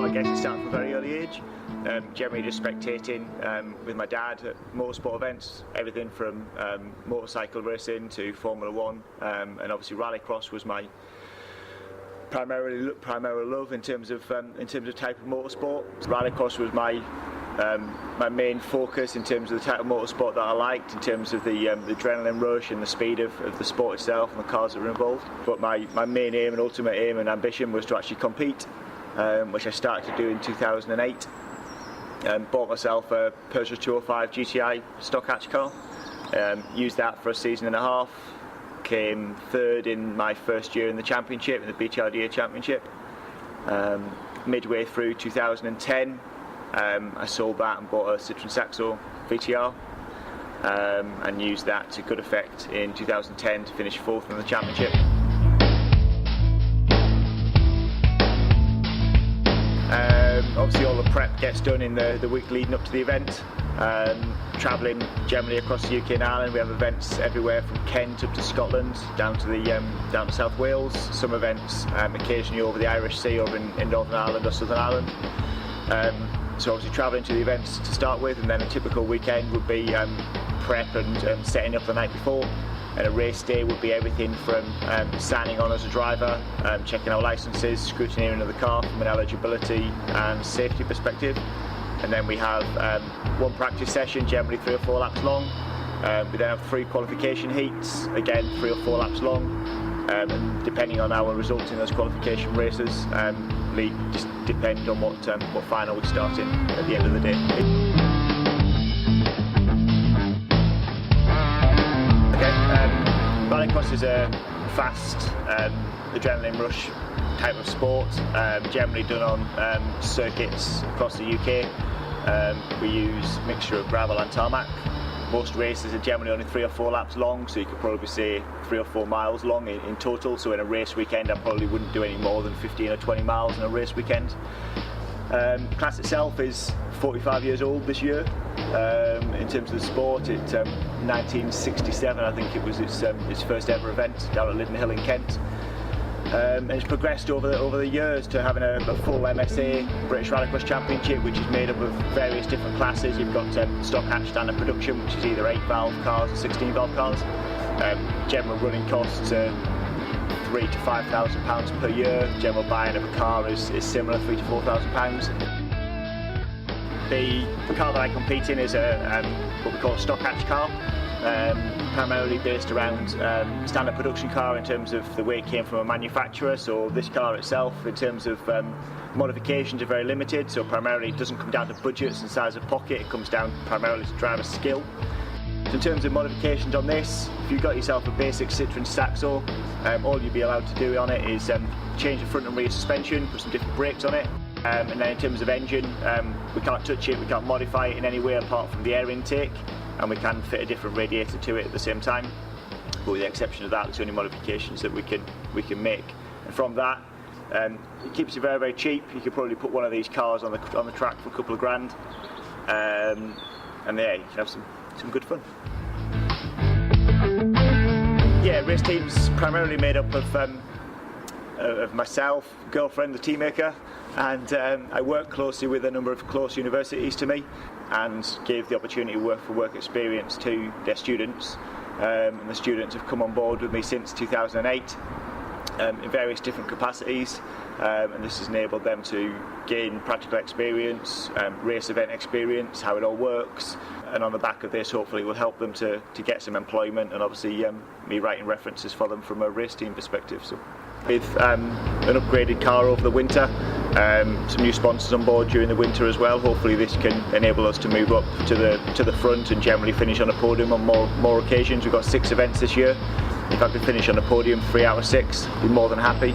I guess it started from a very early age. Generally just spectating with my dad at motorsport events, everything from motorcycle racing to Formula 1, and obviously rallycross was my primary love in terms of type of motorsport. Rallycross was my main focus in terms of the type of motorsport that I liked, in terms of the adrenaline rush and the speed of the sport itself and the cars that were involved. But my main aim and ultimate aim and ambition was to actually compete, which I started to do in 2008. Bought myself a Peugeot 205 GTI stock hatch car, used that for a season and a half, came third in my first year in the championship, in the BTRDA championship. Midway through 2010, I sold that and bought a Citroen Saxo VTR, and used that to good effect in 2010 to finish fourth in the championship. Obviously all the prep gets done in the week leading up to the event. Travelling generally across the UK and Ireland, we have events everywhere from Kent up to Scotland, down to South Wales. Some events occasionally over the Irish Sea, over in Northern Ireland or Southern Ireland. So obviously travelling to the events to start with, and then a typical weekend would be prep and setting up the night before. And a race day would be everything from signing on as a driver, checking our licences, scrutineering of the car from an eligibility and safety perspective. And then we have one practice session, generally 3 or 4 laps long. We then have 3 qualification heats, again 3 or 4 laps long. And depending on our results in those qualification races, we just depend on what final we start in at the end of the day. Rallycross is a fast adrenaline rush type of sport, generally done on circuits across the UK. We use a mixture of gravel and tarmac. Most races are generally only 3 or 4 laps long, so you could probably say 3 or 4 miles long in total. So in a race weekend I probably wouldn't do any more than 15 or 20 miles in a race weekend. The class itself is 45 years old this year. In terms of the sport, it's 1967 I think it was its first ever event down at Linden Hill in Kent. And it's progressed over the years to having a full MSA British Rallycross Championship, which is made up of various different classes. You've got stock hatch standard production, which is either 8-valve cars or 16-valve cars. General running costs are £3,000 to £5,000 per year. General buying of a car is similar, £3,000 to £4,000. The car that I compete in is what we call a stock hatch car, primarily based around standard production car in terms of the way it came from a manufacturer. So this car itself, in terms of modifications, are very limited. So primarily it doesn't come down to budgets and size of pocket, it comes down primarily to driver skill. So in terms of modifications on this, if you've got yourself a basic Citroen Saxo, all you'll be allowed to do on it is change the front and rear suspension, put some different brakes on it. And then in terms of engine, we can't touch it, we can't modify it in any way apart from the air intake, and we can fit a different radiator to it at the same time. But with the exception of that, it's the only modifications that we can make. And from that, it keeps it very, very cheap. You could probably put one of these cars on the track for a couple of grand, and yeah, you can have some good fun. Yeah, race team's primarily made up of myself, girlfriend, the teammaker, and I work closely with a number of close universities to me and gave the opportunity to work for work experience to their students. And the students have come on board with me since 2008 in various different capacities, and this has enabled them to gain practical experience, race event experience, how it all works, and on the back of this hopefully will help them to get some employment, and obviously me writing references for them from a race team perspective. So with an upgraded car over the winter, some new sponsors on board during the winter as well, hopefully this can enable us to move up to the front and generally finish on a podium on more occasions. We've got 6 events this year. If I could finish on a podium 3 out of 6, I'd be more than happy.